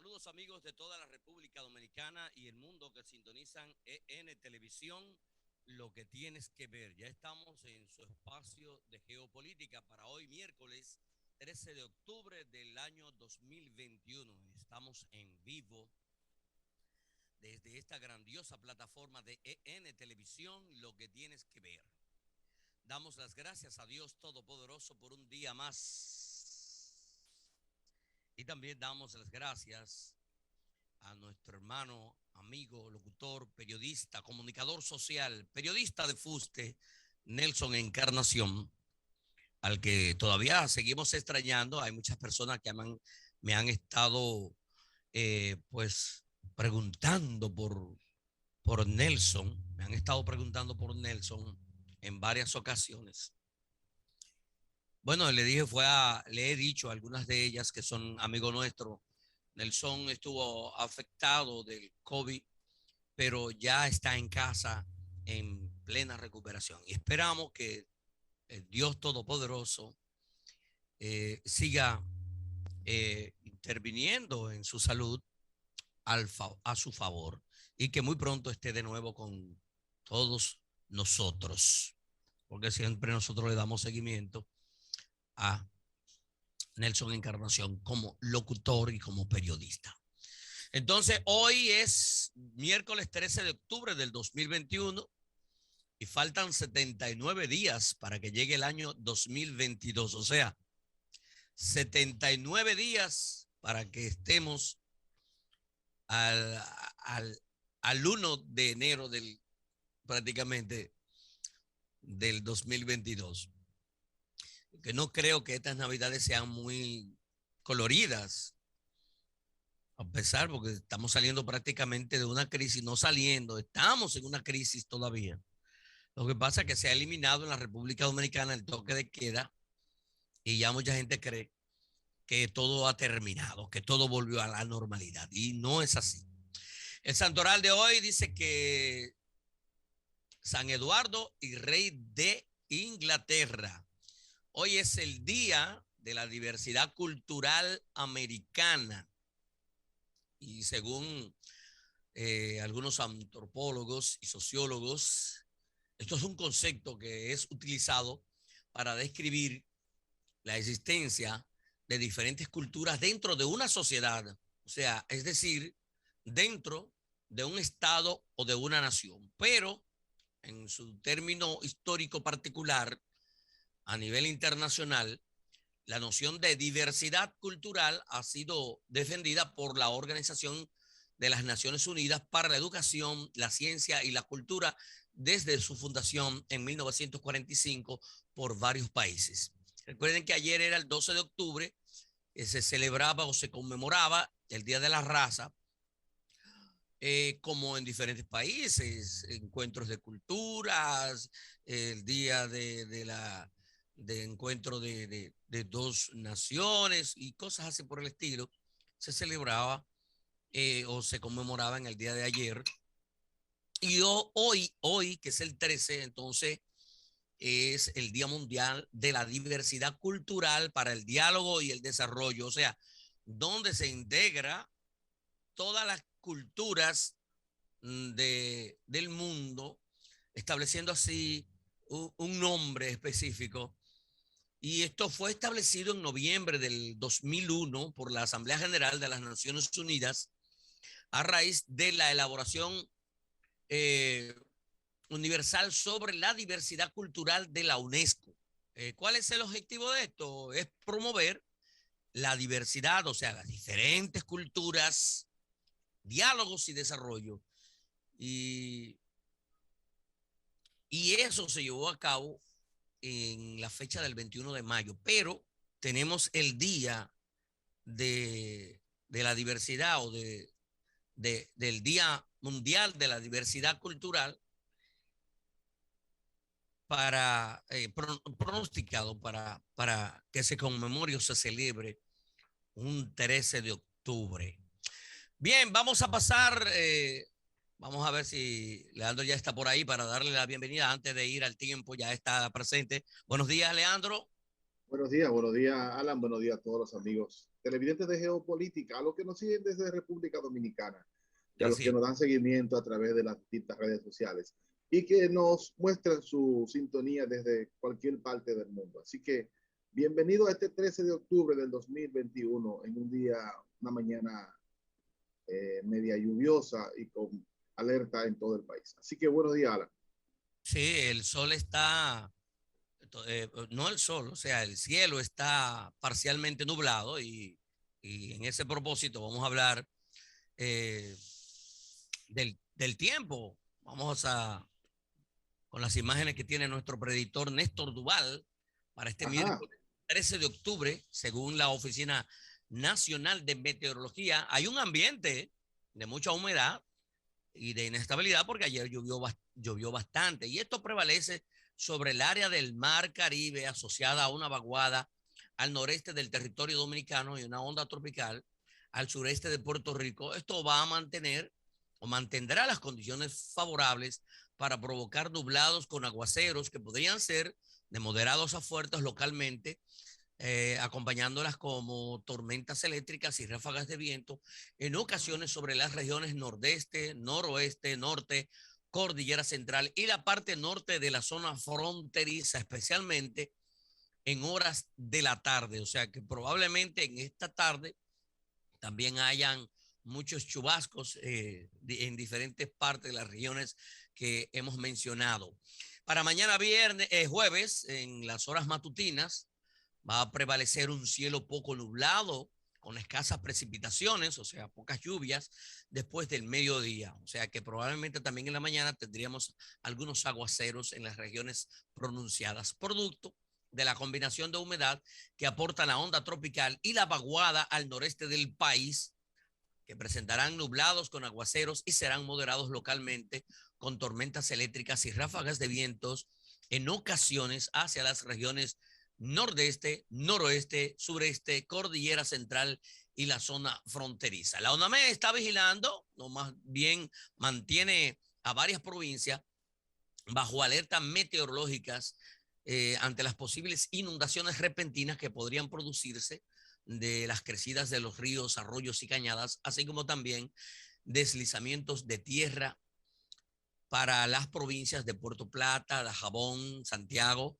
Saludos amigos de toda la República Dominicana y el mundo que sintonizan EN Televisión, lo que tienes que ver. Ya estamos en su espacio de geopolítica para hoy miércoles 13 de octubre del año 2021. Estamos en vivo desde esta grandiosa plataforma de EN Televisión, lo que tienes que ver. Damos las gracias a Dios Todopoderoso por un día más. Y también damos las gracias a nuestro hermano, amigo, locutor, periodista, comunicador social, periodista de fuste, Nelson Encarnación, al que todavía seguimos extrañando. Hay muchas personas que me han estado, pues, preguntando por Nelson, me han estado preguntando por Nelson en varias ocasiones. Bueno, le he dicho a algunas de ellas que son amigos nuestros. Nelson estuvo afectado del COVID, pero ya está en casa en plena recuperación. Y esperamos que el Dios Todopoderoso siga interviniendo en su salud a su favor y que muy pronto esté de nuevo con todos nosotros, porque siempre nosotros le damos seguimiento a Nelson Encarnación como locutor y como periodista. Entonces, hoy es miércoles 13 de octubre del 2021 y faltan 79 días para que llegue el año 2022. O sea, 79 días para que estemos al, al, al 1 de enero prácticamente del 2022. Que no creo que estas navidades sean muy coloridas, a pesar, porque estamos saliendo prácticamente de una crisis, no saliendo, estamos en una crisis todavía. Lo que pasa es que se ha eliminado en la República Dominicana el toque de queda y ya mucha gente cree que todo ha terminado, que todo volvió a la normalidad y no es así. El santoral de hoy dice que San Eduardo y Rey de Inglaterra. Hoy es el Día de la Diversidad Cultural Americana y según algunos antropólogos y sociólogos, esto es un concepto que es utilizado para describir la existencia de diferentes culturas dentro de una sociedad, o sea, es decir, dentro de un estado o de una nación, pero en su término histórico particular, a nivel internacional, la noción de diversidad cultural ha sido defendida por la Organización de las Naciones Unidas para la Educación, la Ciencia y la Cultura desde su fundación en 1945 por varios países. Recuerden que ayer era el 12 de octubre, se celebraba o se conmemoraba el Día de la Raza, como en diferentes países, encuentros de culturas, el día de encuentro de dos naciones y cosas así por el estilo, se celebraba o se conmemoraba en el día de ayer. Y hoy, que es el 13, entonces es el Día Mundial de la Diversidad Cultural para el Diálogo y el Desarrollo, o sea, donde se integra todas las culturas del mundo, estableciendo así un nombre específico. Y esto fue establecido en noviembre del 2001 por la Asamblea General de las Naciones Unidas a raíz de la elaboración eh, universal sobre la diversidad cultural de la UNESCO. ¿Cuál es el objetivo de esto? Es promover la diversidad, o sea, las diferentes culturas, diálogos y desarrollo. Y, y eso se llevó a cabo en la fecha del 21 de mayo, pero tenemos el día de la diversidad o del Día Mundial de la Diversidad Cultural para pronosticado para que se conmemore o se celebre un 13 de octubre. Bien, vamos a pasar, vamos a ver si Leandro ya está por ahí para darle la bienvenida antes de ir al tiempo, ya está presente. Buenos días, Leandro. Buenos días, Alan, buenos días a todos los amigos televidentes de Geopolítica, a los que nos siguen desde República Dominicana y a los Así que es. nos dan seguimiento a través de las distintas redes sociales y que nos muestran su sintonía desde cualquier parte del mundo. Así que bienvenido a este 13 de octubre del 2021, en un día, una mañana media lluviosa y con alerta en todo el país. Así que buenos días, Alan. Sí, el sol está, no el sol, o sea, el cielo está parcialmente nublado y en ese propósito vamos a hablar eh, del tiempo. Vamos a, con las imágenes que tiene nuestro predictor Néstor Duval para este Ajá. miércoles 13 de octubre, según la Oficina Nacional de Meteorología, hay un ambiente de mucha humedad y de inestabilidad porque ayer llovió bastante y esto prevalece sobre el área del mar Caribe asociada a una vaguada al noreste del territorio dominicano y una onda tropical al sureste de Puerto Rico. Esto va a mantener o mantendrá las condiciones favorables para provocar nublados con aguaceros que podrían ser de moderados a fuertes localmente, acompañándolas como tormentas eléctricas y ráfagas de viento, en ocasiones sobre las regiones nordeste, noroeste, norte, cordillera central y la parte norte de la zona fronteriza, especialmente en horas de la tarde. O sea que probablemente en esta tarde también hayan muchos chubascos en diferentes partes de las regiones que hemos mencionado. Para mañana viernes, jueves, en las horas matutinas, va a prevalecer un cielo poco nublado, con escasas precipitaciones, o sea, pocas lluvias después del mediodía. O sea que probablemente también en la mañana tendríamos algunos aguaceros en las regiones pronunciadas, producto de la combinación de humedad que aporta la onda tropical y la vaguada al noreste del país, que presentarán nublados con aguaceros y serán moderados localmente con tormentas eléctricas y ráfagas de vientos en ocasiones hacia las regiones nordeste, noroeste, sureste, cordillera central y la zona fronteriza. La ONAME está vigilando, no más bien mantiene a varias provincias bajo alertas meteorológicas ante las posibles inundaciones repentinas que podrían producirse de las crecidas de los ríos, arroyos y cañadas, así como también deslizamientos de tierra para las provincias de Puerto Plata, Dajabón, Santiago,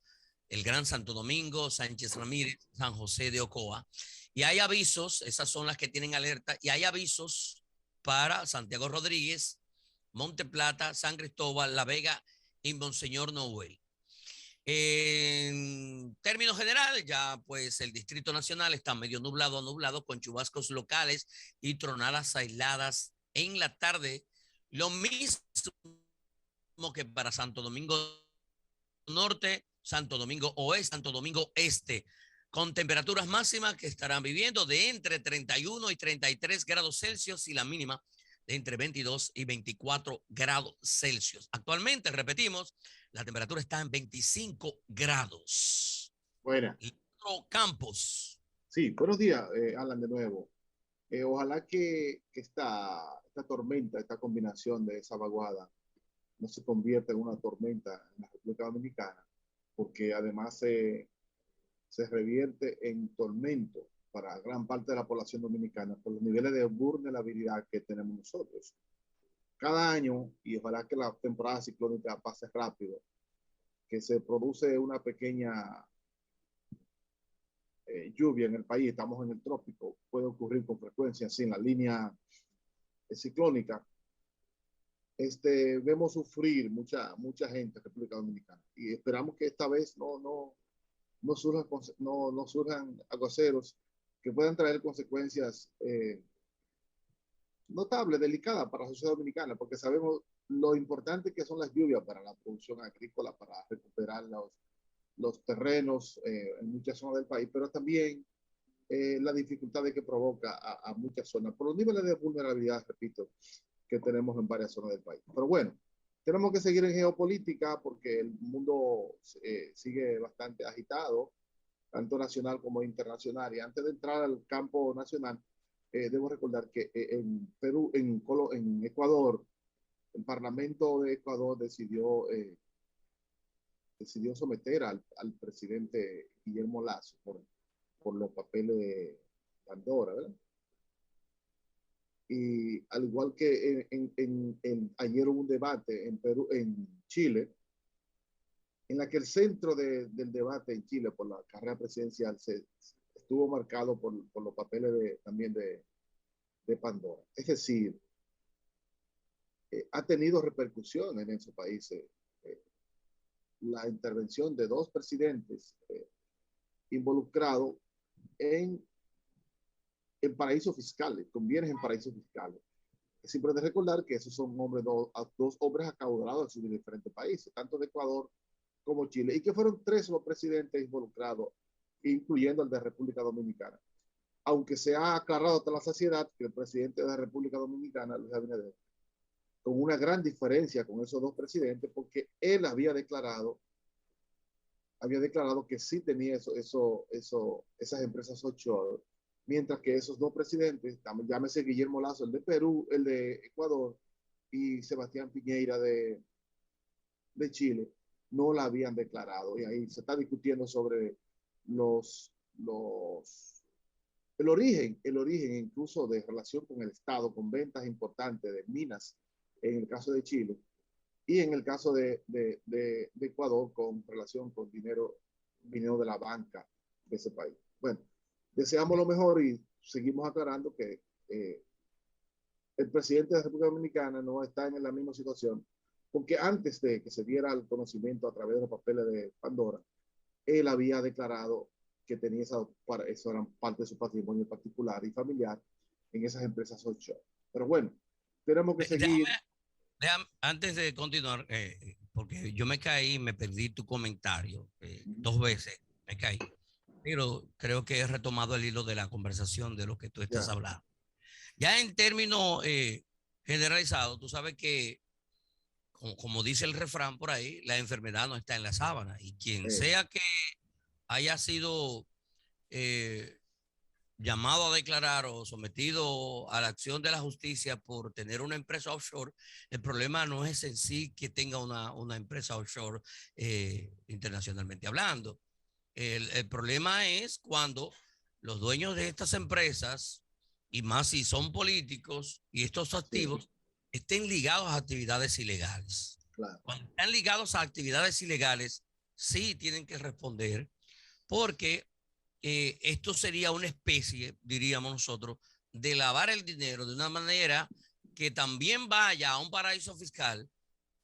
el Gran Santo Domingo, Sánchez Ramírez, San José de Ocoa. Y hay avisos, esas son las que tienen alerta, y hay avisos para Santiago Rodríguez, Monte Plata, San Cristóbal, La Vega y Monseñor Noel. En términos generales, ya pues el Distrito Nacional está medio nublado a nublado con chubascos locales y tronadas aisladas en la tarde. Lo mismo que para Santo Domingo Norte, Santo Domingo Oeste, Santo Domingo Este, con temperaturas máximas que estarán viviendo de entre 31 y 33 grados Celsius y la mínima de entre 22 y 24 grados Celsius. Actualmente, repetimos, la temperatura está en 25 grados. Buena. Leandro Campos. Sí, buenos días, Alan, de nuevo. Ojalá que esta tormenta, esta combinación de esa vaguada, no se convierta en una tormenta en la República Dominicana, porque además se revierte en tormento para gran parte de la población dominicana por los niveles de vulnerabilidad que tenemos nosotros. Cada año, y ojalá que la temporada ciclónica pase rápido, que se produce una pequeña lluvia en el país, estamos en el trópico, puede ocurrir con frecuencia, así en la línea ciclónica, vemos sufrir mucha gente en República Dominicana y esperamos que esta vez no surjan aguaceros que puedan traer consecuencias notables, delicadas para la sociedad dominicana, porque sabemos lo importante que son las lluvias para la producción agrícola, para recuperar los terrenos en muchas zonas del país, pero también la dificultad que provoca a muchas zonas, por los niveles de vulnerabilidad, repito, que tenemos en varias zonas del país. Pero bueno, tenemos que seguir en geopolítica porque el mundo sigue bastante agitado, tanto nacional como internacional. Y antes de entrar al campo nacional, debo recordar que en Perú, en Ecuador, el Parlamento de Ecuador decidió someter al presidente Guillermo Lasso por los papeles Pandora, ¿verdad? Y al igual que ayer hubo un debate en Perú, en Chile, en la que el centro del debate en Chile por la carrera presidencial estuvo marcado por los papeles también de Pandora. Es decir, ha tenido repercusión en esos países la intervención de dos presidentes involucrados en, en paraísos fiscales, con bienes en paraísos fiscales. Es importante recordar que esos son dos hombres acaudalados en sus diferentes países, tanto de Ecuador como Chile, y que fueron tres los presidentes involucrados, incluyendo el de República Dominicana. Aunque se ha aclarado hasta la saciedad que el presidente de la República Dominicana, Luis Abinader, con una gran diferencia con esos dos presidentes, porque él había declarado que sí tenía esas empresas offshore, mientras que esos dos presidentes, llámese Guillermo Lazo, el de Perú, el de Ecuador, y Sebastián Piñera de Chile, no la habían declarado. Y ahí se está discutiendo sobre el origen incluso de relación con el Estado, con ventas importantes de minas, en el caso de Chile, y en el caso de Ecuador, con relación con dinero de la banca de ese país. Bueno, deseamos lo mejor y seguimos aclarando que el presidente de la República Dominicana no está en la misma situación, porque antes de que se diera el conocimiento a través de los papeles de Pandora, él había declarado que tenía eso era parte de su patrimonio particular y familiar en esas empresas offshore. Pero bueno, tenemos que seguir. Antes de continuar, porque yo me caí, me perdí tu comentario 2 veces, me caí, pero creo que he retomado el hilo de la conversación de lo que tú estás hablando. Ya en términos generalizados, tú sabes que, como dice el refrán por ahí, la enfermedad no está en la sábana, y quien sea que haya sido llamado a declarar o sometido a la acción de la justicia por tener una empresa offshore, el problema no es en sí que tenga una empresa offshore internacionalmente hablando. El problema es cuando los dueños de estas empresas, y más si son políticos, y estos activos estén ligados a actividades ilegales. Claro. Cuando están ligados a actividades ilegales, sí tienen que responder, porque esto sería una especie, diríamos nosotros, de lavar el dinero de una manera que también vaya a un paraíso fiscal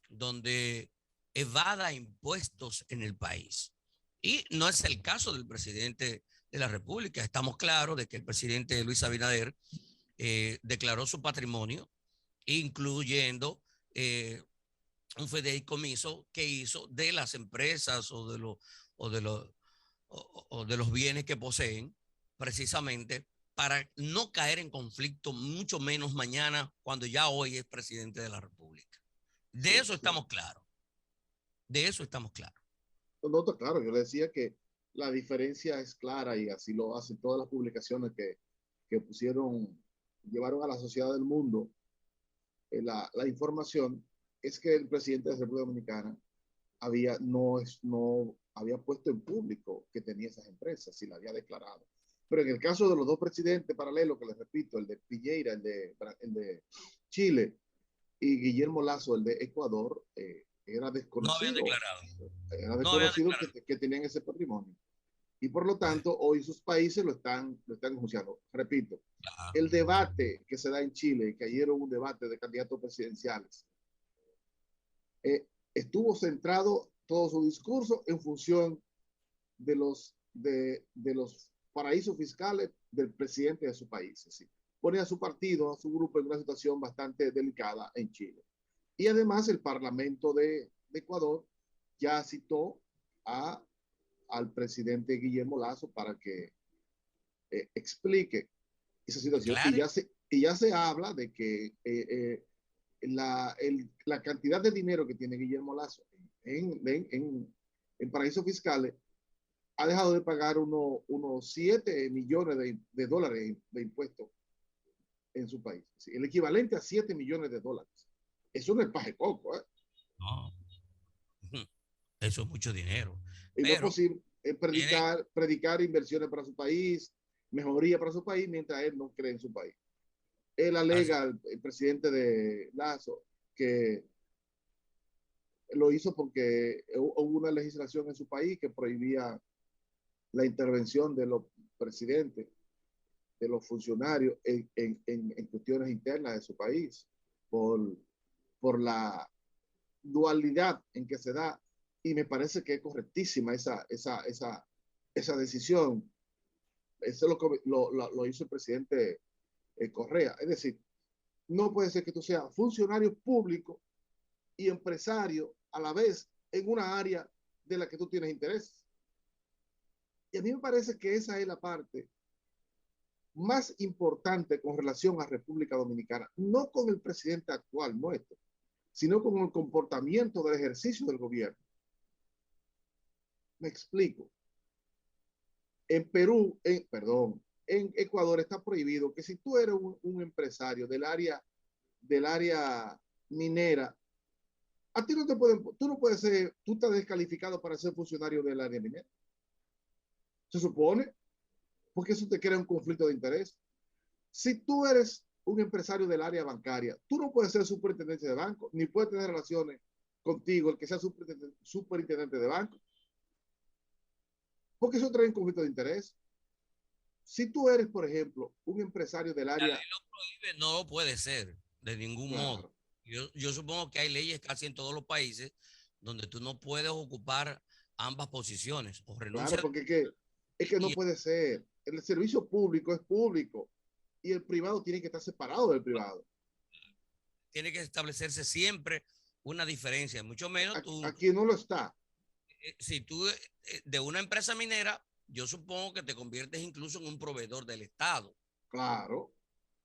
donde evada impuestos en el país. Y no es el caso del presidente de la República. Estamos claros de que el presidente Luis Abinader declaró su patrimonio, incluyendo un fideicomiso que hizo de las empresas o de los bienes que poseen, precisamente para no caer en conflicto, mucho menos mañana, cuando ya hoy es presidente de la República. De eso estamos claros. De eso estamos claros. No, está claro. Yo le decía que la diferencia es clara y así lo hacen todas las publicaciones que llevaron a la sociedad del mundo la información. Es que el presidente de la República Dominicana no había puesto en público que tenía esas empresas y la había declarado. Pero en el caso de los dos presidentes paralelos, que les repito, el de Piñera, el de Chile, y Guillermo Lazo, el de Ecuador, era desconocido. No habían declarado. Era desconocido que tenían ese patrimonio. Y por lo tanto, hoy sus países lo están enjuiciando. Repito, el debate que se da en Chile, que ayer hubo un debate de candidatos presidenciales, estuvo centrado todo su discurso en función de los paraísos fiscales del presidente de su país. ¿Sí? Pone a su partido, a su grupo en una situación bastante delicada en Chile. Y además el Parlamento de Ecuador ya citó al presidente Guillermo Lazo para que explique esa situación. Claro. Y ya se habla de que la cantidad de dinero que tiene Guillermo Lazo en paraísos fiscales ha dejado de pagar unos 7 millones de dólares de impuestos en su país. ¿Sí? El equivalente a 7 millones de dólares. Eso no es paje coco, ¿eh? No. Eso es mucho dinero. Y pero, no es posible predicar inversiones para su país, mejoría para su país mientras él no cree en su país. Él Así, alega al presidente de Lazo que lo hizo porque hubo una legislación en su país que prohibía la intervención de los presidentes, de los funcionarios en cuestiones internas de su país, por, por la dualidad en que se da, y me parece que es correctísima esa decisión. Eso lo hizo el presidente Correa. Es decir, no puede ser que tú seas funcionario público y empresario a la vez en una área de la que tú tienes interés. Y a mí me parece que esa es la parte más importante con relación a República Dominicana, no con el presidente actual nuestro, sino con el comportamiento del ejercicio del gobierno. Me explico. En Perú, en Ecuador está prohibido que si tú eres un empresario del área minera, a ti no te pueden, tú no puedes ser, tú estás descalificado para ser funcionario del área minera. Se supone, porque eso te crea un conflicto de interés. Si tú eres un empresario del área bancaria, tú no puedes ser superintendente de banco, ni puedes tener relaciones contigo el que sea superintendente de banco, porque eso trae un conflicto de interés. Si tú eres, por ejemplo, un empresario del la ley área, lo prohíbe, no lo puede ser de ningún modo. claro, Yo supongo que hay leyes casi en todos los países donde tú no puedes ocupar ambas posiciones o claro, renuncias porque es que no y puede ser. El servicio público es público y el privado tiene que estar separado del privado. tiene que establecerse siempre una diferencia, mucho menos tú, Aquí no lo está, si tú de una empresa minera, yo supongo que te conviertes incluso en un proveedor del Estado, claro,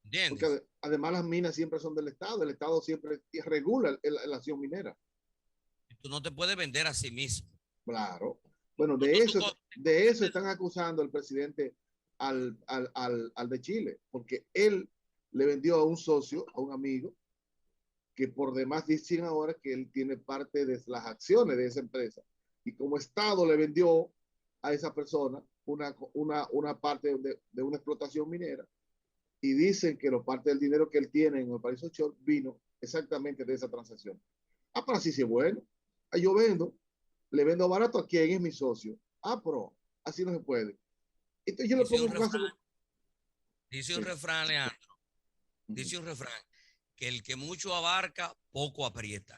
porque ¿entiendes? además las minas siempre son del Estado, el Estado siempre regula la acción minera. Tú no te puedes vender a sí mismo. Claro. Bueno, Tú, tú, tú, de eso están acusando al presidente al de Chile, porque él le vendió a un socio, a un amigo, que por demás dicen ahora que él tiene parte de las acciones de esa empresa. Y como Estado le vendió a esa persona una parte de una explotación minera, y dicen que la parte del dinero que él tiene en el país offshore vino exactamente de esa transacción. Ah, pero así sí es bueno. Ah, yo vendo, le vendo barato a quien es mi socio. Ah, pero así no se puede. Entonces yo le dice pongo un un caso. refrán, dice un Sí. refrán, Leandro, Uh -huh. dice un refrán, que el que mucho abarca, poco aprieta.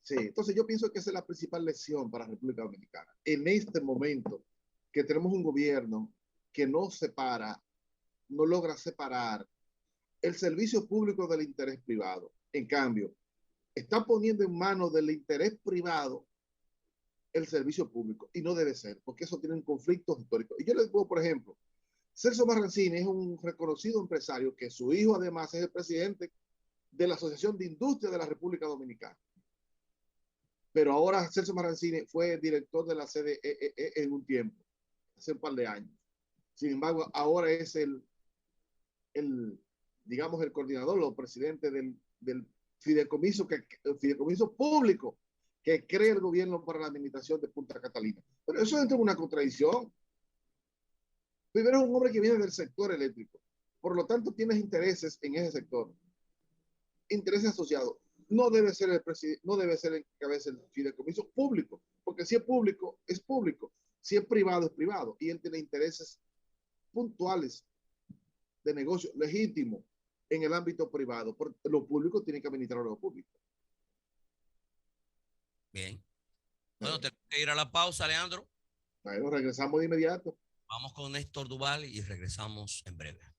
Sí, entonces yo pienso que esa es la principal lección para la República Dominicana. En este momento que tenemos un gobierno que no separa, no logra separar el servicio público del interés privado. En cambio, está poniendo en manos del interés privado el servicio público y no debe ser, porque eso tiene un conflicto histórico. Y yo les digo, por ejemplo, Celso Marrancini es un reconocido empresario que su hijo además es el presidente de la Asociación de Industria de la República Dominicana. Pero ahora Celso Marrancini fue director de la CDE en un tiempo, hace un par de años. Sin embargo, ahora es el digamos, el coordinador o presidente del fideicomiso, el fideicomiso público que crea el gobierno para la administración de Punta Catalina. Pero eso entra en una contradicción. Primero es un hombre que viene del sector eléctrico, por lo tanto tienes intereses en ese sector, intereses asociados. No debe ser el presidente, no debe ser el cabeza del fideicomiso público, porque si es público, es público. Si es privado, es privado. Y él tiene intereses puntuales de negocio legítimo en el ámbito privado. Porque lo público tiene que administrar lo público. Bien. Bueno, tenemos que ir a la pausa, Leandro. Bueno, regresamos de inmediato. Vamos con Néstor Duval y regresamos en breve.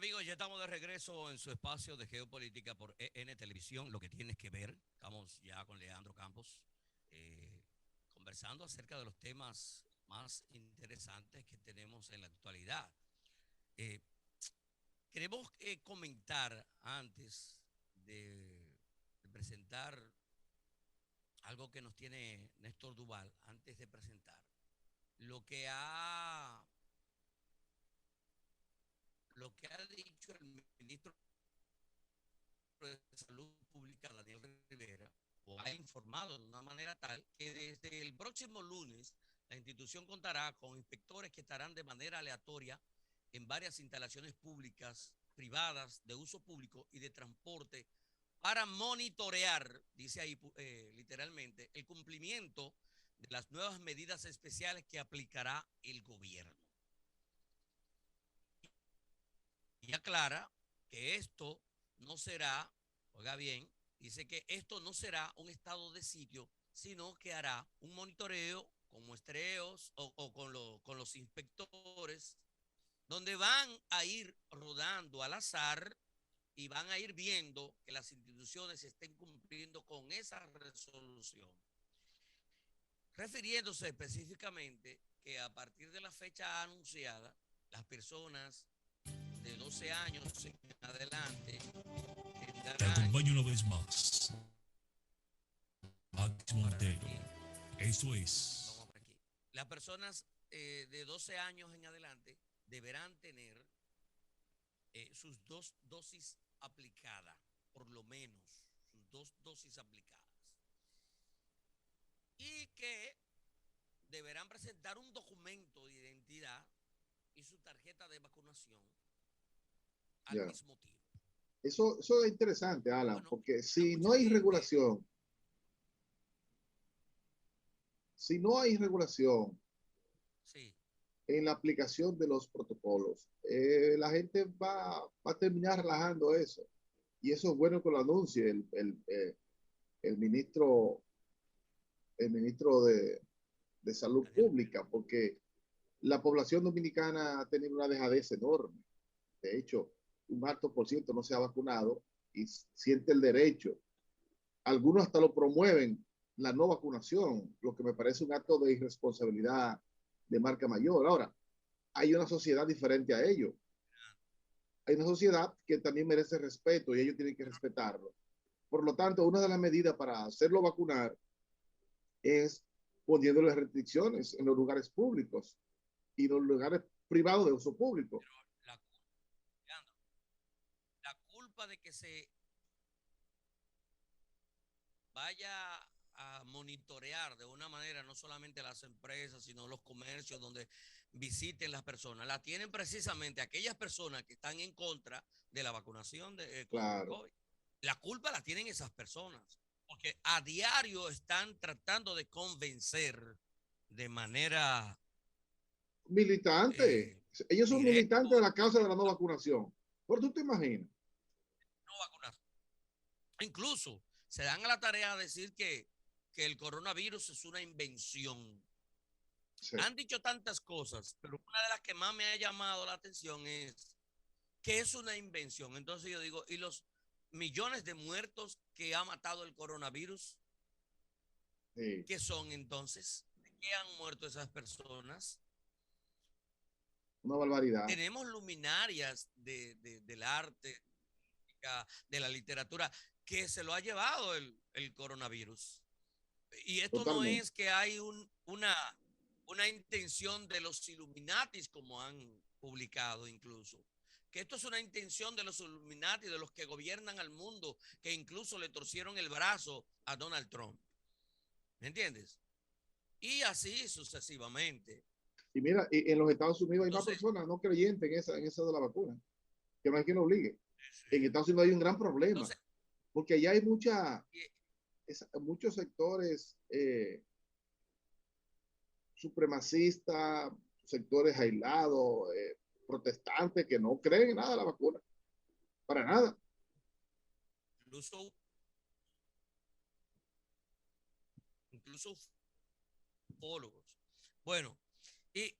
amigos, ya estamos de regreso en su espacio de geopolítica por EN Televisión, lo que tienes que ver. Estamos ya con Leandro Campos conversando acerca de los temas más interesantes que tenemos en la actualidad. Eh, Queremos comentar antes de presentar algo que nos tiene Néstor Duval, antes de presentar lo lo que ha dicho el ministro de Salud Pública, Daniel Rivera, o ha informado de una manera tal que desde el próximo lunes la institución contará con inspectores que estarán de manera aleatoria en varias instalaciones públicas, privadas, de uso público y de transporte para monitorear, dice ahí literalmente, el cumplimiento de las nuevas medidas especiales que aplicará el gobierno. Y aclara que esto no será, oiga bien, dice que esto no será un estado de sitio, sino que hará un monitoreo con muestreos o con los inspectores, donde van a ir rodando al azar y van a ir viendo que las instituciones estén cumpliendo con esa resolución. Refiriéndose específicamente que a partir de la fecha anunciada, las personas de 12 años en adelante Te acompaño una vez más, Max Montero. Eso es. Vamos por aquí. Las personas de 12 años en adelante deberán tener sus dos dosis aplicadas, por lo menos sus dos dosis aplicadas. Y que deberán presentar un documento de identidad y su tarjeta de vacunación al mismo tiempo. Eso es interesante, Alan, bueno, porque si no hay regulación, sí, en la aplicación de los protocolos, la gente va a terminar relajando eso. Y eso es bueno que lo anuncie el ministro de Salud Pública, porque la población dominicana ha tenido una dejadez enorme. De hecho, un alto por ciento no se ha vacunado y siente el derecho. Algunos hasta lo promueven, la no vacunación, lo que me parece un acto de irresponsabilidad de marca mayor. Ahora, hay una sociedad diferente a ello. Hay una sociedad que también merece respeto y ellos tienen que respetarlo. Por lo tanto, una de las medidas para hacerlo vacunar es poniéndole restricciones en los lugares públicos y los lugares privados de uso público. Pero la culpa de que se vaya a monitorear de una manera no solamente las empresas, sino los comercios donde visiten las personas, la tienen precisamente aquellas personas que están en contra de la vacunación de contra el COVID. La culpa la tienen esas personas, porque a diario están tratando de convencer de manera militante. Ellos son militantes de la causa de la no vacunación. ¿Por tú te imaginas? No vacunación. Incluso se dan a la tarea de decir que el coronavirus es una invención. Sí. Han dicho tantas cosas, pero una de las que más me ha llamado la atención es que es una invención. Entonces yo digo, ¿y los millones de muertos que ha matado el coronavirus? Sí. ¿Qué son entonces? ¿De qué han muerto esas personas? Una barbaridad. Tenemos luminarias del arte, de la literatura, que se lo ha llevado el coronavirus. Y esto totalmente. No es que hay una intención de los Illuminatis, como han publicado incluso, que esto es una intención de los Illuminati, de los que gobiernan al mundo, que incluso le torcieron el brazo a Donald Trump. ¿Me entiendes? Y así sucesivamente. Y mira, en los Estados Unidos hay más personas no creyentes en esa de la vacuna, que no hay quien lo obligue. Sí. En Estados Unidos hay un gran problema, entonces, porque allá hay muchos sectores supremacistas, sectores aislados, protestantes que no creen en nada de la vacuna, para nada. Incluso ufólogos. Bueno,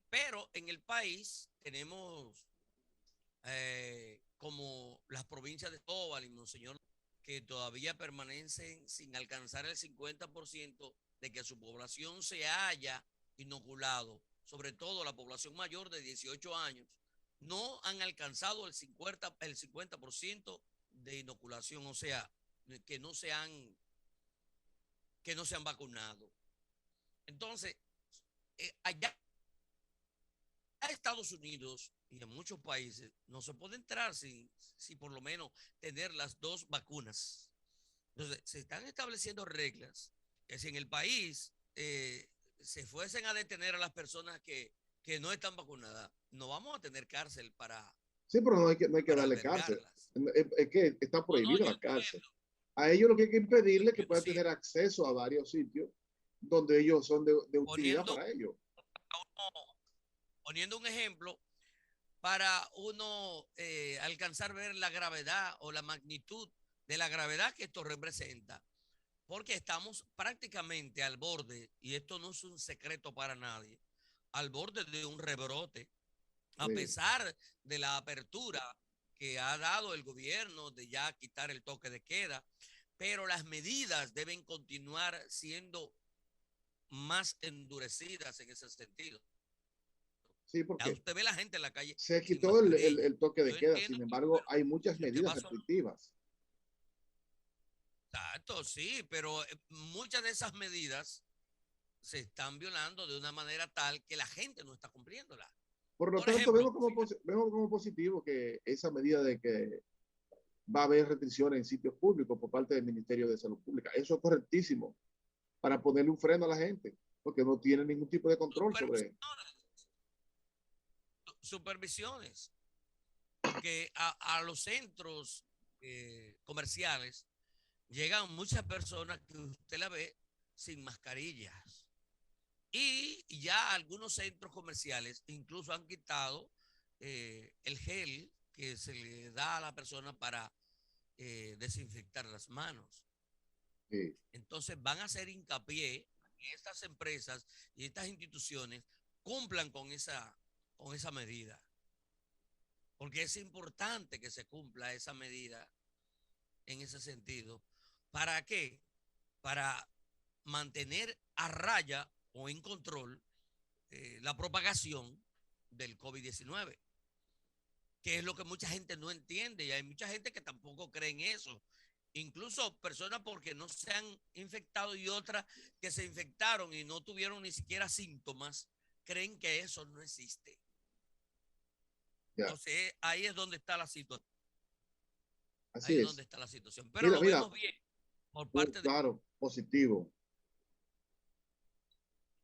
pero en el país tenemos como las provincias de Cristóbal y Monseñor, que todavía permanecen sin alcanzar el 50% de que su población se haya inoculado, sobre todo la población mayor de 18 años, no han alcanzado el 50% de inoculación, o sea, que no se han, que no se han vacunado. Entonces, allá en Estados Unidos y en muchos países no se puede entrar sin por lo menos tener las 2 vacunas. Entonces, se están estableciendo reglas que si en el país se fuesen a detener a las personas que no están vacunadas, no vamos a tener cárcel Sí, pero no hay que para darle cárcel. albergarlas. Es que está No, no, prohibida yo la cárcel. entiendo. A ellos lo que hay que impedirle es que puedan Sí, tener acceso a varios sitios donde ellos son de utilidad poniendo, para ellos. poniendo un ejemplo, para uno alcanzar ver la gravedad o la magnitud de la gravedad que esto representa. Porque estamos prácticamente al borde, y esto no es un secreto para nadie, al borde de un rebrote, a Sí, pesar de la apertura que ha dado el gobierno de ya quitar el toque de queda, pero las medidas deben continuar siendo más endurecidas en ese sentido. sí, Ya porque usted ve la gente en la calle se sin quitó mascarilla. el toque de Yo queda. entiendo Sin que, embargo, bueno, hay muchas si usted medidas va a restrictivas. exacto, sí, pero muchas de esas medidas se están violando de una manera tal que la gente no está cumpliéndola. Por lo Por tanto, ejemplo, vemos como positivo que esa medida de que va a haber restricciones en sitios públicos por parte del Ministerio de Salud Pública. Eso es correctísimo para ponerle un freno a la gente, porque no tiene ningún tipo de control sobre. supervisiones, porque a los centros comerciales llegan muchas personas que usted la ve sin mascarillas. Y ya algunos centros comerciales incluso han quitado el gel que se le da a la persona para desinfectar las manos. Sí, Entonces van a hacer hincapié que estas empresas y estas instituciones cumplan con esa medida. Porque es importante que se cumpla esa medida en ese sentido. ¿Para qué? Para mantener a raya o en control la propagación del COVID-19, que es lo que mucha gente no entiende y hay mucha gente que tampoco cree en eso. Incluso personas porque no se han infectado y otras que se infectaron y no tuvieron ni siquiera síntomas, creen que eso no existe. ya, Entonces ahí es donde está la situación. Ahí así es es. donde está la situación. Pero Mira, lo mira, vemos bien por parte de... claro, positivo.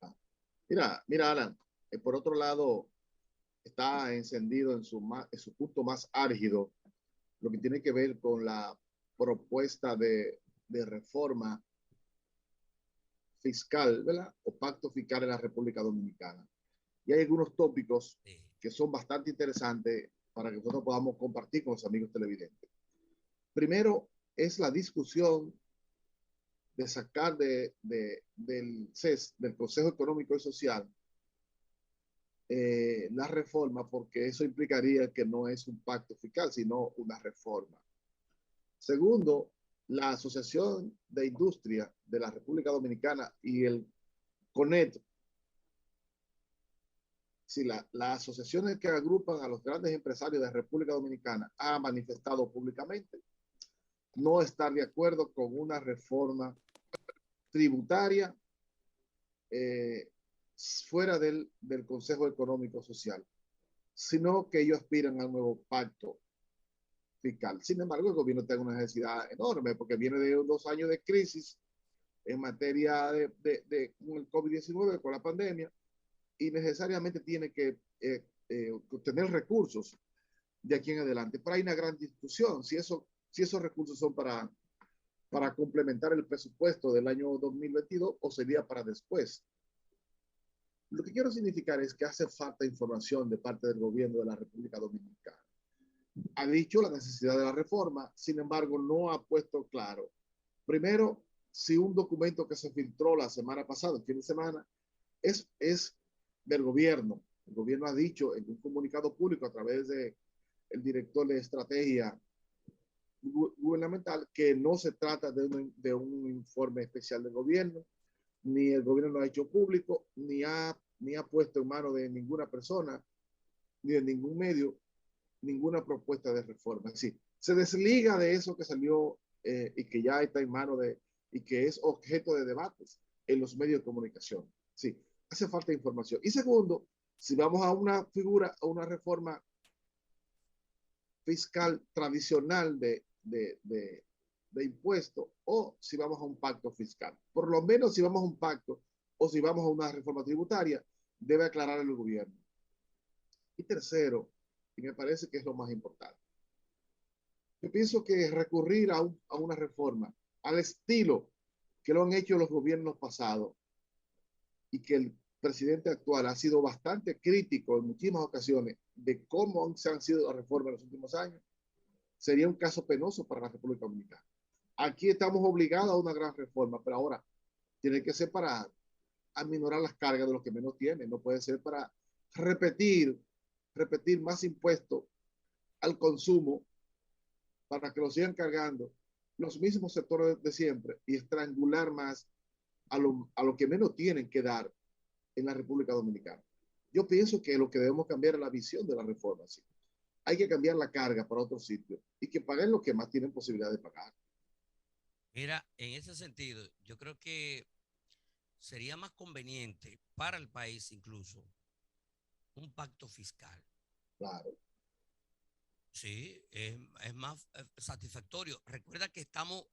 Ah, mira, Alan, por otro lado, está encendido en su punto más álgido lo que tiene que ver con la propuesta de reforma fiscal, ¿verdad? O pacto fiscal en la República Dominicana. Y hay algunos tópicos que son bastante interesantes para que nosotros podamos compartir con los amigos televidentes. Primero es la discusión de sacar del CES, del Consejo Económico y Social, la reforma, porque eso implicaría que no es un pacto fiscal, sino una reforma. Segundo, la Asociación de Industria de la República Dominicana y el CONET, si las asociaciones que agrupan a los grandes empresarios de la República Dominicana ha manifestado públicamente no estar de acuerdo con una reforma tributaria eh, fuera del Consejo Económico Social, sino que ellos aspiran a un nuevo pacto fiscal. Sin embargo, el gobierno tiene una necesidad enorme porque viene de 2 años de crisis en materia de COVID-19 con la pandemia y necesariamente tiene que tener recursos de aquí en adelante. Pero hay una gran discusión si esos recursos son para complementar el presupuesto del año 2022 o sería para después. Lo que quiero significar es que hace falta información de parte del gobierno de la República Dominicana. Ha dicho la necesidad de la reforma, sin embargo, no ha puesto claro. Primero, si un documento que se filtró la semana pasada, el fin de semana, es del gobierno. El gobierno ha dicho en un comunicado público a través el director de estrategia gubernamental, que no se trata de un informe especial del gobierno, ni el gobierno lo ha hecho público, ni ha puesto en manos de ninguna persona, ni de ningún medio, ninguna propuesta de reforma. Es decir, se desliga de eso que salió y que ya está en manos de, y que es objeto de debates en los medios de comunicación. Sí, hace falta información. Y segundo, si vamos a una figura, a una reforma fiscal tradicional de impuestos, o si vamos a un pacto fiscal. Por lo menos si vamos a un pacto o si vamos a una reforma tributaria, debe aclarar el gobierno. Y tercero, y me parece que es lo más importante, yo pienso que recurrir a una reforma al estilo que lo han hecho los gobiernos pasados y que el presidente actual ha sido bastante crítico en muchísimas ocasiones de cómo se han sido las reformas en los últimos años, sería un caso penoso para la República Dominicana. Aquí estamos obligados a una gran reforma, pero ahora tiene que ser para aminorar las cargas de los que menos tienen, no puede ser para repetir más impuestos al consumo para que lo sigan cargando los mismos sectores de siempre y estrangular más a lo que menos tienen que dar en la República Dominicana. Yo pienso que lo que debemos cambiar es la visión de la reforma. ¿Sí? Hay que cambiar la carga para otro sitio y que paguen lo que más tienen posibilidad de pagar. Mira, en ese sentido, yo creo que sería más conveniente para el país incluso un pacto fiscal. Claro. Sí, es más satisfactorio. Recuerda que estamos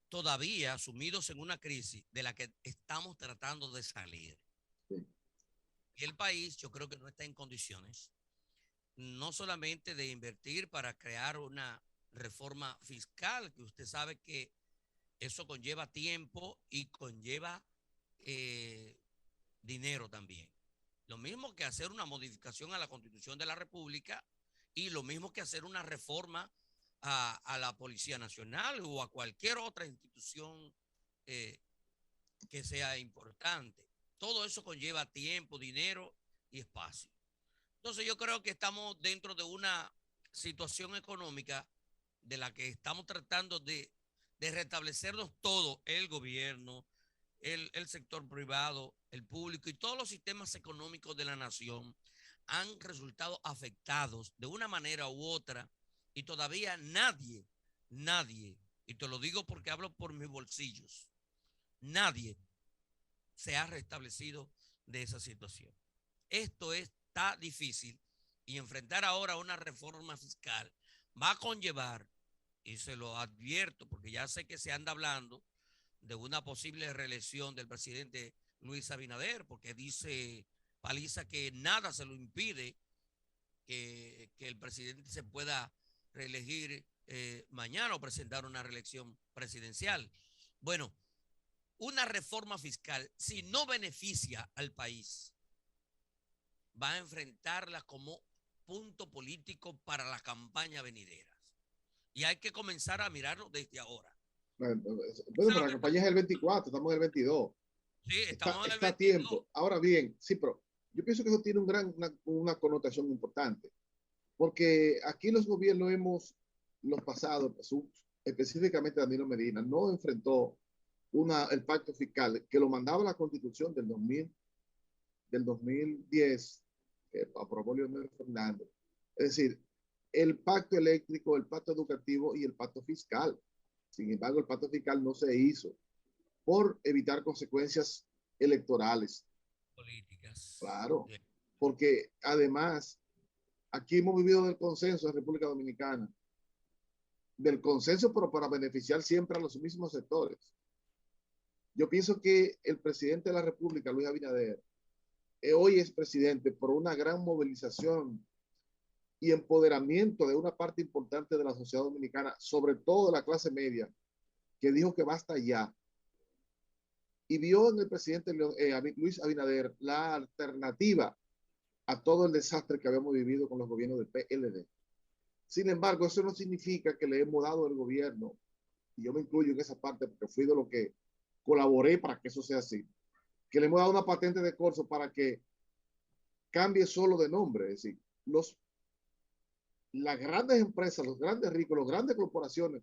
todavía sumidos en una crisis de la que estamos tratando de salir. Sí. Y el país yo creo que no está en condiciones no solamente de invertir para crear una reforma fiscal, que usted sabe que eso conlleva tiempo y conlleva dinero también. Lo mismo que hacer una modificación a la Constitución de la República y lo mismo que hacer una reforma a la Policía Nacional o a cualquier otra institución que sea importante. Todo eso conlleva tiempo, dinero y espacio. Entonces yo creo que estamos dentro de una situación económica de la que estamos tratando de restablecernos todo, el gobierno, el sector privado, el público y todos los sistemas económicos de la nación han resultado afectados de una manera u otra y todavía nadie, y te lo digo porque hablo por mis bolsillos, nadie se ha restablecido de esa situación. Esto está difícil y enfrentar ahora una reforma fiscal va a conllevar, y se lo advierto porque ya sé que se anda hablando de una posible reelección del presidente Luis Abinader, porque dice Paliza que nada se lo impide que el presidente se pueda reelegir mañana o presentar una reelección presidencial. Bueno, una reforma fiscal, si no beneficia al país, va a enfrentarla como punto político para la campaña venidera. Y hay que comenzar a mirarlo desde ahora. Bueno, pero la campaña es el 24, estamos en el 22. Sí, estamos en el está 22. Tiempo. Ahora bien, sí, pero yo pienso que eso tiene una connotación importante, porque aquí los gobiernos los pasados, específicamente Danilo Medina, no enfrentó el pacto fiscal que lo mandaba la Constitución del 2010, que aprobó Leonel Fernández. Es decir, el pacto eléctrico, el pacto educativo y el pacto fiscal. Sin embargo, el pacto fiscal no se hizo por evitar consecuencias electorales. Políticas. Claro, porque además, aquí hemos vivido del consenso en República Dominicana, del consenso, pero para beneficiar siempre a los mismos sectores. Yo pienso que el presidente de la República, Luis Abinader, hoy es presidente por una gran movilización y empoderamiento de una parte importante de la sociedad dominicana, sobre todo de la clase media, que dijo que basta ya. Y vio en el presidente Luis Abinader la alternativa a todo el desastre que habíamos vivido con los gobiernos del PLD. Sin embargo, eso no significa que le hemos dado el gobierno, y yo me incluyo en esa parte porque fui de lo que colaboré para que eso sea así, que le hemos dado una patente de corso para que cambie solo de nombre. Es decir, las grandes empresas, los grandes ricos, las grandes corporaciones,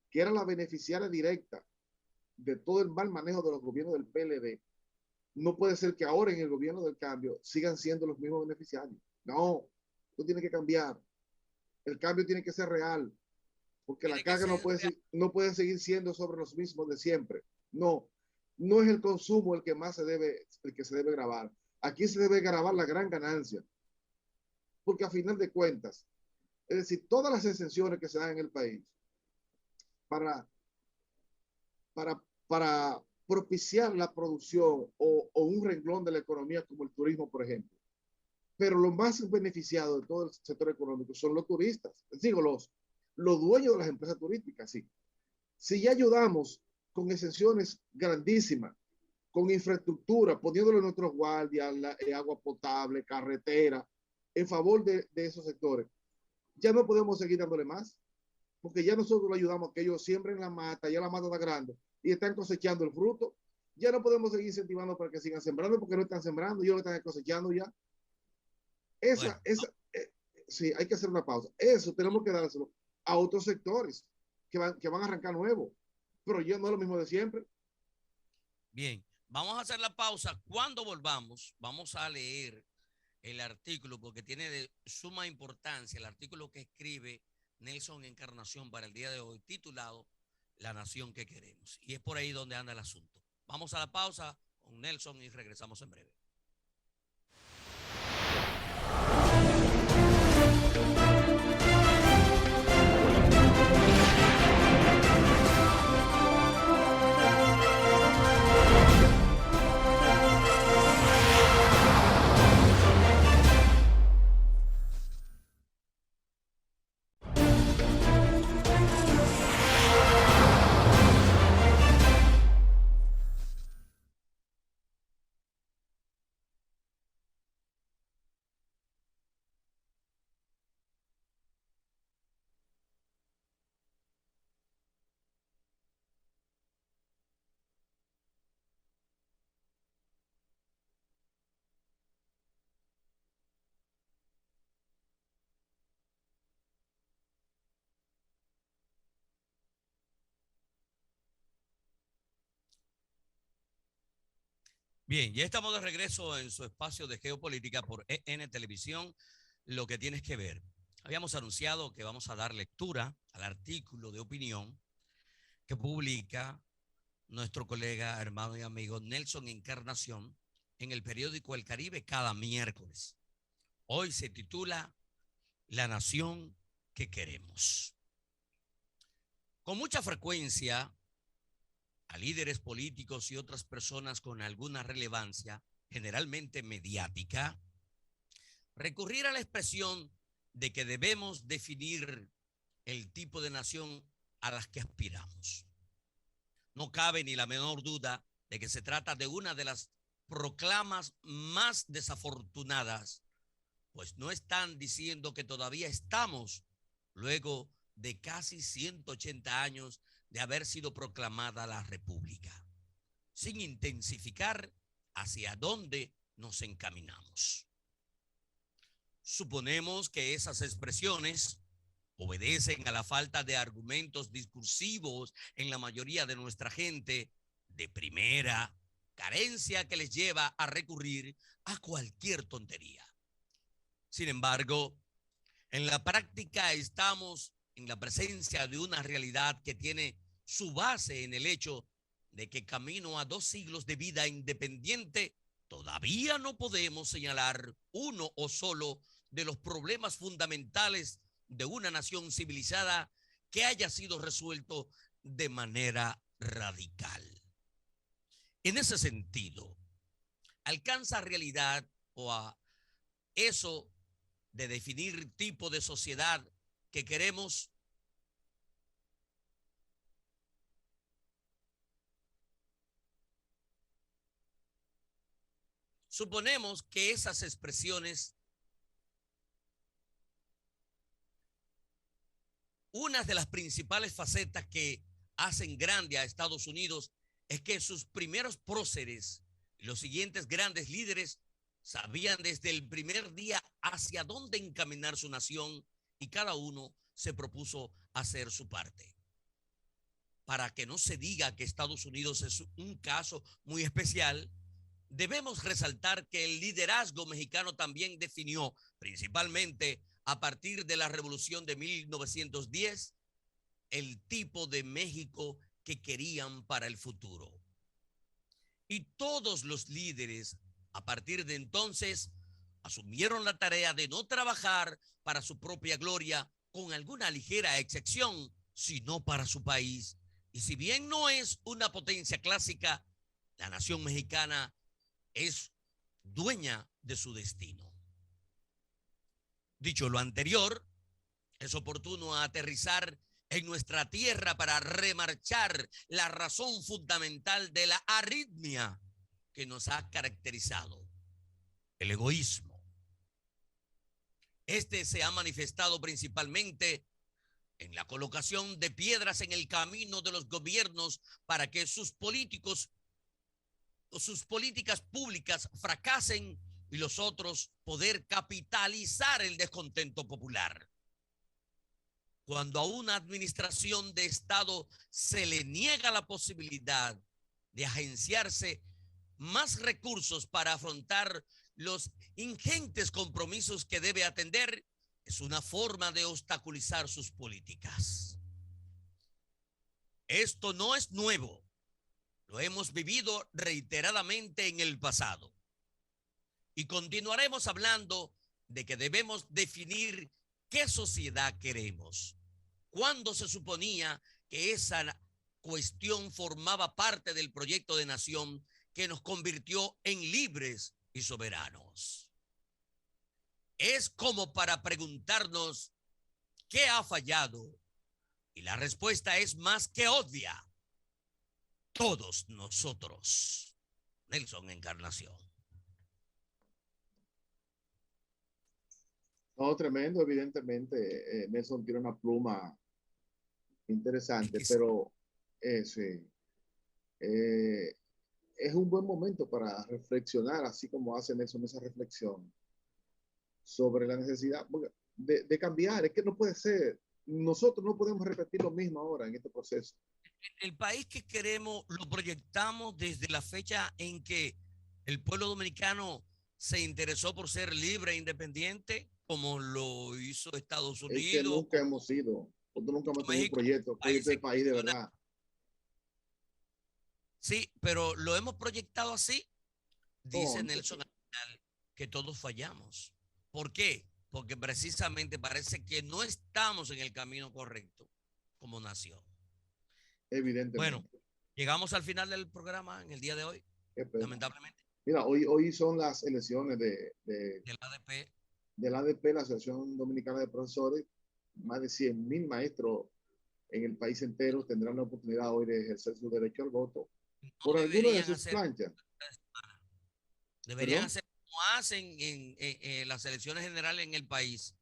que eran la beneficiaria directa de todo el mal manejo de los gobiernos del PLD, no puede ser que ahora en el gobierno del cambio sigan siendo los mismos beneficiarios. No, esto tiene que cambiar. El cambio tiene que ser real, porque la carga no puede seguir siendo sobre los mismos de siempre. No, no es el consumo el que se debe grabar. Aquí se debe grabar la gran ganancia, porque a final de cuentas, es decir, todas las exenciones que se dan en el país para, para propiciar la producción o un renglón de la economía como el turismo, por ejemplo. Pero los más beneficiados de todo el sector económico son los turistas, digo, los dueños de las empresas turísticas, sí. Si ya ayudamos con exenciones grandísimas, con infraestructura, poniéndole a nuestros guardias, agua potable, carretera, en favor de esos sectores, ya no podemos seguir dándole más, porque ya nosotros le ayudamos a que ellos siembren la mata, ya la mata está grande, y están cosechando el fruto. Ya no podemos seguir incentivando para que sigan sembrando, porque no están sembrando, ellos lo están cosechando ya. Sí, hay que hacer una pausa. Eso tenemos que dárselo a otros sectores que van a arrancar nuevo, pero ya no es lo mismo de siempre. Bien, vamos a hacer la pausa. Cuando volvamos, vamos a leer el artículo, porque tiene de suma importancia el artículo que escribe Nelson Encarnación para el día de hoy, titulado La Nación que Queremos. Y es por ahí donde anda el asunto. Vamos a la pausa con Nelson y regresamos en breve. Bien, ya estamos de regreso en su espacio de geopolítica por EN Televisión, lo que tienes que ver. Habíamos anunciado que vamos a dar lectura al artículo de opinión que publica nuestro colega, hermano y amigo Nelson Encarnación en el periódico El Caribe cada miércoles. Hoy se titula La Nación que Queremos. Con mucha frecuencia, a líderes políticos y otras personas con alguna relevancia, generalmente mediática, recurrir a la expresión de que debemos definir el tipo de nación a las que aspiramos. No cabe ni la menor duda de que se trata de una de las proclamas más desafortunadas, pues no están diciendo que todavía estamos, luego de casi 180 años de haber sido proclamada la República, sin intensificar hacia dónde nos encaminamos. Suponemos que esas expresiones obedecen a la falta de argumentos discursivos en la mayoría de nuestra gente de primera, carencia que les lleva a recurrir a cualquier tontería. Sin embargo, en la práctica estamos en la presencia de una realidad que tiene su base en el hecho de que camino a 2 siglos de vida independiente, todavía no podemos señalar uno o solo de los problemas fundamentales de una nación civilizada que haya sido resuelto de manera radical. En ese sentido, alcanza realidad o a eso de definir tipo de sociedad que queremos. Suponemos que esas expresiones, una de las principales facetas que hacen grande a Estados Unidos es que sus primeros próceres, los siguientes grandes líderes, sabían desde el primer día hacia dónde encaminar su nación y cada uno se propuso hacer su parte. Para que no se diga que Estados Unidos es un caso muy especial, debemos resaltar que el liderazgo mexicano también definió, principalmente a partir de la Revolución de 1910, el tipo de México que querían para el futuro. Y todos los líderes, a partir de entonces, asumieron la tarea de no trabajar para su propia gloria, con alguna ligera excepción, sino para su país. Y si bien no es una potencia clásica, la nación mexicana es dueña de su destino. Dicho lo anterior, es oportuno aterrizar en nuestra tierra para remarchar la razón fundamental de la arritmia que nos ha caracterizado: el egoísmo. Este se ha manifestado principalmente en la colocación de piedras en el camino de los gobiernos para que sus políticos o sus políticas públicas fracasen y los otros poder capitalizar el descontento popular. Cuando a una administración de Estado se le niega la posibilidad de agenciarse más recursos para afrontar los ingentes compromisos que debe atender, es una forma de obstaculizar sus políticas. Esto no es nuevo, lo hemos vivido reiteradamente en el pasado. Y continuaremos hablando de que debemos definir qué sociedad queremos. ¿Cuándo se suponía que esa cuestión formaba parte del proyecto de nación que nos convirtió en libres y soberanos? Es como para preguntarnos qué ha fallado, y la respuesta es más que obvia: todos nosotros. Nelson Encarnación. No, tremendo, evidentemente. Nelson tiene una pluma interesante, Es que pero sí, es un buen momento para reflexionar, así como hace Nelson esa reflexión sobre la necesidad de cambiar. Es que no puede ser. Nosotros no podemos repetir lo mismo ahora en este proceso. el país que queremos lo proyectamos desde la fecha en que el pueblo dominicano se interesó por ser libre e independiente, como lo hizo Estados Es que Unidos, nunca hemos sido, nosotros nunca hemos tenido un México, proyecto del país de excepcional. verdad. Sí, pero lo hemos proyectado así, dice No, Nelson, que todos fallamos. ¿Por qué? Porque precisamente parece que no estamos en el camino correcto como nación. evidentemente. Bueno, llegamos al final del programa en el día de hoy, lamentablemente. Mira, hoy son las elecciones Del ADP. del ADP, la Asociación Dominicana de Profesores. Más de 100,000 maestros en el país entero tendrán la oportunidad hoy de ejercer su derecho al voto por alguna de sus planchas. Deberían ¿Perdón? hacer como hacen en las elecciones generales en el país,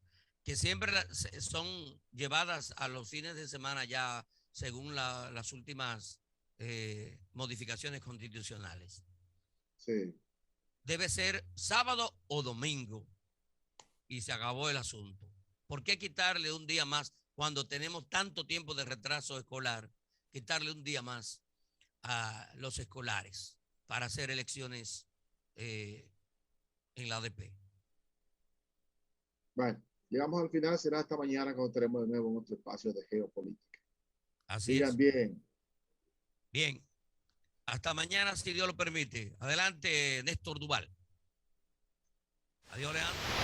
que siempre son llevadas a los fines de semana ya, según las últimas modificaciones constitucionales. Sí. Debe ser sábado o domingo y se acabó el asunto. ¿Por qué quitarle un día más cuando tenemos tanto tiempo de retraso escolar? Quitarle un día más a los escolares para hacer elecciones en la ADP. Bueno, llegamos al final, será hasta mañana cuando estaremos de nuevo en otro espacio de geopolítica. Así Sigan es. bien. Bien. Hasta mañana, si Dios lo permite. Adelante, Néstor Duval. Adiós, Leandro.